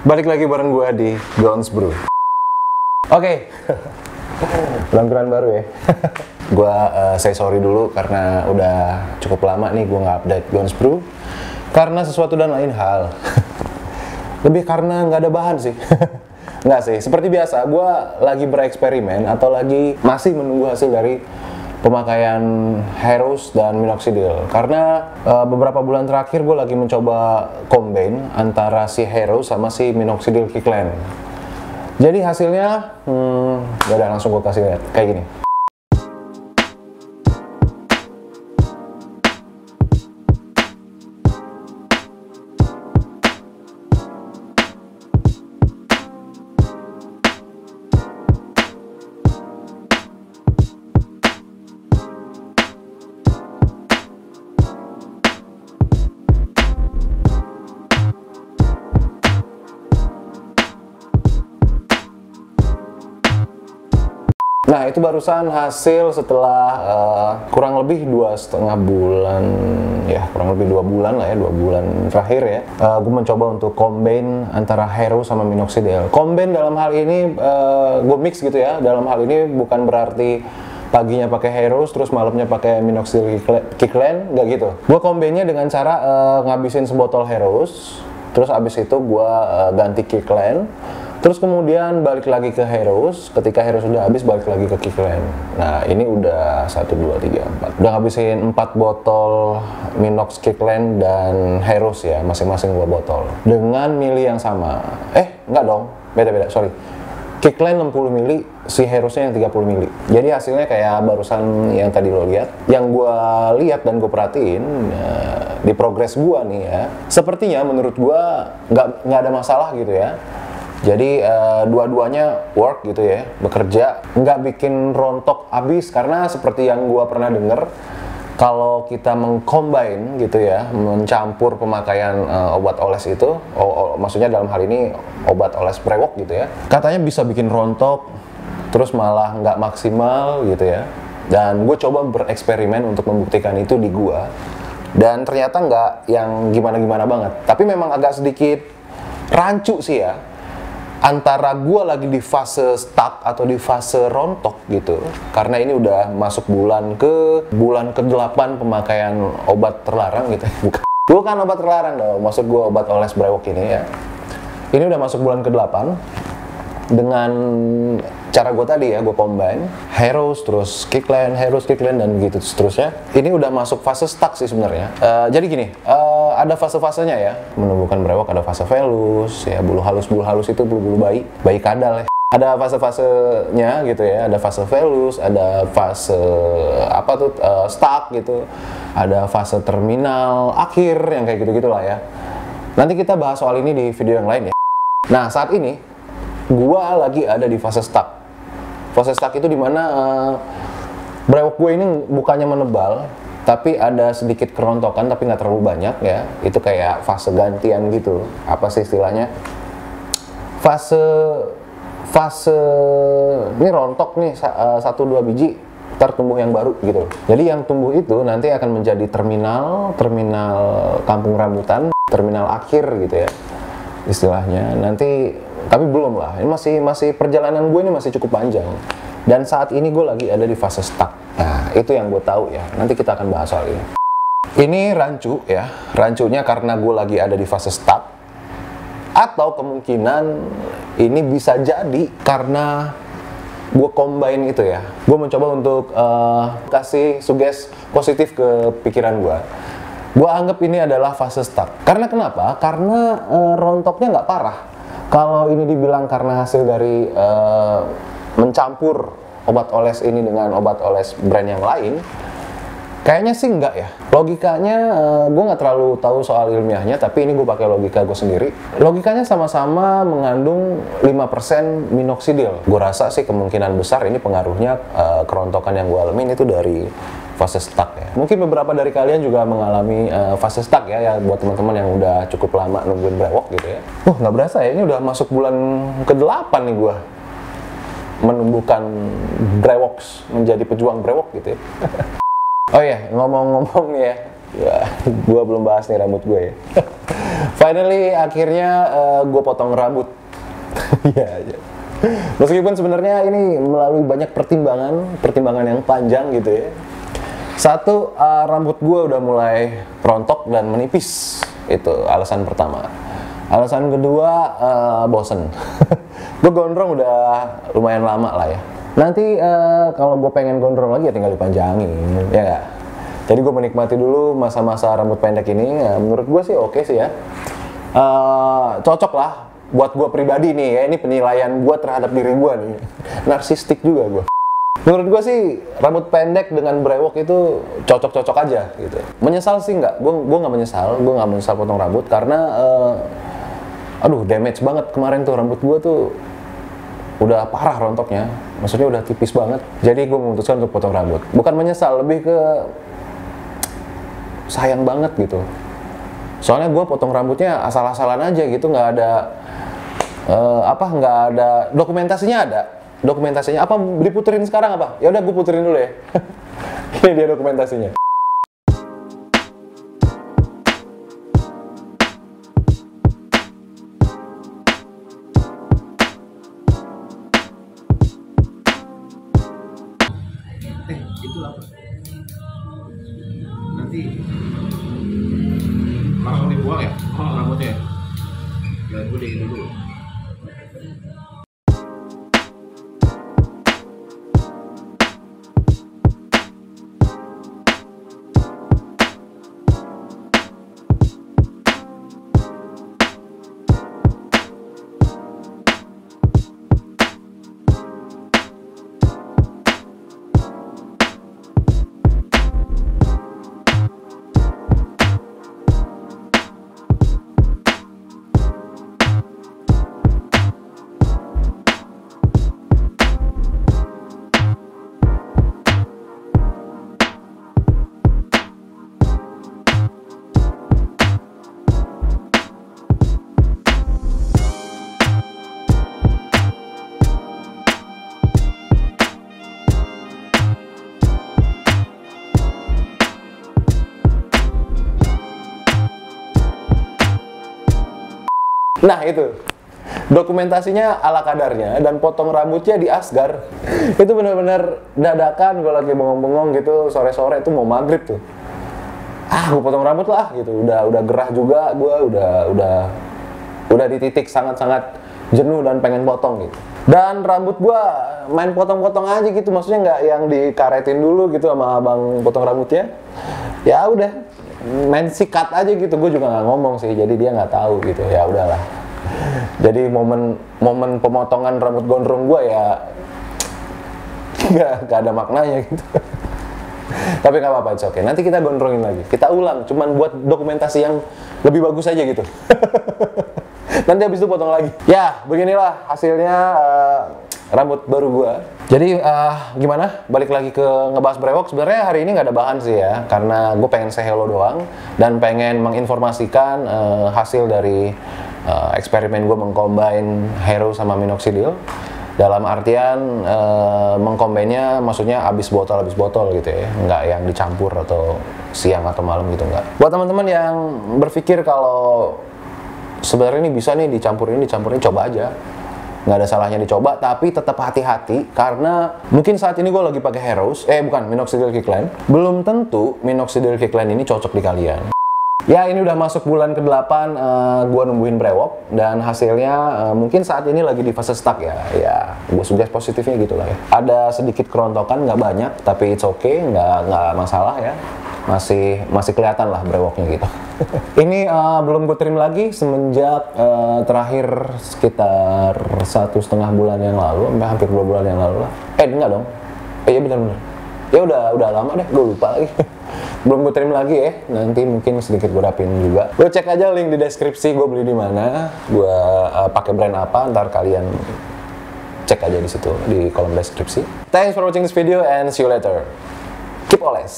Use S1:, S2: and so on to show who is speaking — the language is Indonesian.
S1: Balik lagi bareng gue di Gons Bro. Oke, lampiran baru ya. Gue say sorry dulu karena udah cukup lama nih gue nggak update Gons Bro. Karena sesuatu dan lain hal. Lebih karena nggak ada bahan sih. Nggak sih, seperti biasa gue lagi bereksperimen atau lagi masih menunggu hasil dari pemakaian Heroes dan Minoxidil. Karena beberapa bulan terakhir gue lagi mencoba combine antara si Heroes sama si Minoxidil Kickland. Jadi hasilnya, ya udah langsung gue kasih lihat kayak gini. Nah itu barusan hasil setelah kurang lebih 2,5 bulan ya, kurang lebih 2 bulan lah ya, 2 bulan terakhir ya. Gue mencoba untuk combine antara Hero sama Minoxidil. Combine dalam hal ini gue mix gitu ya. Dalam hal ini bukan berarti paginya pakai Heroes terus malamnya pakai Minoxidil Kickland, nggak gitu. Gue combine-nya dengan cara ngabisin sebotol Heroes, terus abis itu gue ganti Kickland. Terus kemudian balik lagi ke Heroes, ketika Heroes udah habis balik lagi ke Kickland. Nah ini udah 1, 2, 3, 4. Udah ngabisin 4 botol Minox Kickland dan Heroes ya, masing-masing 2 botol. Dengan mili yang sama. Enggak dong, beda-beda, sorry. Kickland 60 mili, si Heroesnya yang 30 mili. Jadi hasilnya kayak barusan yang tadi lo lihat. Yang gue lihat dan gue perhatiin di progres gue nih ya. Sepertinya menurut gue nggak ada masalah gitu ya. Jadi dua-duanya work gitu ya, bekerja, nggak bikin rontok abis. Karena seperti yang gua pernah denger, kalau kita mengcombine gitu ya, mencampur pemakaian obat oles itu, maksudnya dalam hal ini obat oles brewok gitu ya, katanya bisa bikin rontok, terus malah nggak maksimal gitu ya. Dan gue coba bereksperimen untuk membuktikan itu di gua, dan ternyata nggak yang gimana-gimana banget. Tapi memang agak sedikit rancu sih ya, antara gue lagi di fase stuck atau di fase rontok gitu, karena ini udah masuk bulan ke-8 pemakaian obat terlarang gitu. Bukan obat terlarang dong, maksud gue obat oles brewok ini ya. Ini udah masuk bulan ke-8 dengan cara gue tadi ya, gue combine Heroes terus Kickland, Heroes Kickland dan gitu seterusnya. Ini udah masuk fase stuck sih sebenarnya. Jadi gini, ada fase-fasenya ya. Menumbuhkan brewok ada fase velus ya, bulu halus itu bulu bayi kadal ya. Ada fase-fasenya gitu ya, ada fase velus, ada fase stuck gitu, ada fase terminal akhir yang kayak gitu-gitu lah ya. Nanti kita bahas soal ini di video yang lain ya. Nah saat ini gua lagi ada di fase stuck. Fase stuck itu dimana brewok gue ini bukannya menebal, tapi ada sedikit kerontokan tapi nggak terlalu banyak ya. Itu kayak fase gantian gitu. Apa sih istilahnya? Fase ini rontok nih 1-2 biji, ntar tumbuh yang baru gitu. Jadi yang tumbuh itu nanti akan menjadi terminal kampung rambutan, terminal akhir gitu ya istilahnya. Nanti tapi belum lah, ini masih perjalanan gue ini masih cukup panjang. Dan saat ini gue lagi ada di fase stuck. Nah itu yang gue tahu ya, nanti kita akan bahas soal ini. Ini rancu ya, rancunya karena gue lagi ada di fase stuck, atau kemungkinan ini bisa jadi karena gue combine itu ya. Gue mencoba untuk kasih suges positif ke pikiran gue. Gue anggap ini adalah fase stuck. Karena kenapa? Karena rontoknya nggak parah. Kalau ini dibilang karena hasil dari mencampur obat oles ini dengan obat oles brand yang lain, kayaknya sih enggak ya. Logikanya gue nggak terlalu tahu soal ilmiahnya, tapi ini gue pakai logika gue sendiri. Logikanya sama-sama mengandung 5% minoxidil. Gue rasa sih kemungkinan besar ini pengaruhnya kerontokan yang gue alamin itu dari fase stuck ya. Mungkin beberapa dari kalian juga mengalami fase stuck ya buat teman-teman yang udah cukup lama nungguin brewok gitu ya. Nggak berasa ya, ini udah masuk bulan ke-8 nih gue menumbuhkan brewoks, menjadi pejuang brewok gitu ya. Oh iya, ngomong-ngomong nih ya, gue belum bahas nih rambut gue ya. Finally, akhirnya gue potong rambut. Ya, ya. Meskipun sebenarnya ini melalui banyak pertimbangan yang panjang gitu ya. Satu, rambut gue udah mulai rontok dan menipis. Itu alasan pertama. Alasan kedua, bosen. Gue gondrong udah lumayan lama lah ya. Nanti kalau gue pengen gondrong lagi ya tinggal dipanjangin, ya nggak? Jadi gue menikmati dulu masa-masa rambut pendek ini. Ya, menurut gue sih oke sih ya. Cocok lah buat gue pribadi nih ya. Ini penilaian gue terhadap diri gue nih. Narsistik juga gue. Menurut gue sih rambut pendek dengan brewok itu cocok-cocok aja gitu. Menyesal sih nggak? Gue nggak menyesal. Gue nggak menyesal potong rambut karena aduh damage banget kemarin tuh rambut gue tuh udah parah rontoknya. Maksudnya udah tipis banget. Jadi gue memutuskan untuk potong rambut. Bukan menyesal, lebih ke sayang banget gitu. Soalnya gue potong rambutnya asal-asalan aja gitu, nggak ada nggak ada dokumentasinya. Dokumentasinya apa, diputerin sekarang apa? Ya udah gue puterin dulu ya. Ini dia dokumentasinya.
S2: Itu apa? Nanti langsung dibuang ya? Rambutnya ya? Ya gue deh dulu.
S1: Nah itu, dokumentasinya ala kadarnya dan potong rambutnya di Asgar. Itu benar-benar dadakan, gue lagi bengong-bengong gitu, sore-sore itu mau maghrib tuh. Gue potong rambut lah gitu, udah gerah juga, gue udah di titik sangat-sangat jenuh dan pengen potong gitu. Dan rambut gue main potong-potong aja gitu, maksudnya nggak yang dikaretin dulu gitu sama abang potong rambutnya. Ya udah, main sikat aja gitu. Gue juga nggak ngomong sih, jadi dia nggak tahu gitu. Ya udahlah. Jadi momen pemotongan rambut gondrong gue ya nggak ada maknanya gitu. Tapi nggak apa-apa, oke. Nanti kita gondrongin lagi, kita ulang, cuman buat dokumentasi yang lebih bagus aja gitu. Nanti habis itu potong lagi. Ya, beginilah hasilnya rambut baru gua. Jadi gimana? Balik lagi ke ngebahas brewok. Sebenarnya hari ini nggak ada bahan sih ya, karena gue pengen say hello doang dan pengen menginformasikan hasil dari eksperimen gue mengcombine hero sama minoxidil. Dalam artian mengkombainnya maksudnya habis botol gitu ya, nggak yang dicampur atau siang atau malam gitu, nggak. Buat teman-teman yang berpikir kalau sebenarnya ini bisa nih dicampurin, coba aja. Nggak ada salahnya dicoba, tapi tetap hati-hati karena mungkin saat ini gue lagi pakai Heroes, minoxidil Kickland. Belum tentu minoxidil Kickland ini cocok di kalian. Ya ini udah masuk bulan ke-8 gue numbuhin brewok dan hasilnya mungkin saat ini lagi di fase stuck ya. Ya gue suggest positifnya gitu lah ya. Ada sedikit kerontokan, nggak banyak, tapi it's okay, nggak masalah ya. Masih kelihatan lah brewoknya gitu. Ini belum gue trim lagi semenjak terakhir sekitar 1,5 bulan yang lalu, sampai hampir 2 bulan yang lalu lah. Enggak dong. Iya benar-benar. Ya udah lama deh, gue lupa lagi. Belum gue trim lagi ya, nanti mungkin sedikit gue rapin juga. Gue cek aja link di deskripsi gue beli di mana, gue pakai brand apa, ntar kalian cek aja di situ di kolom deskripsi. Thanks for watching this video and see you later. Keep oles.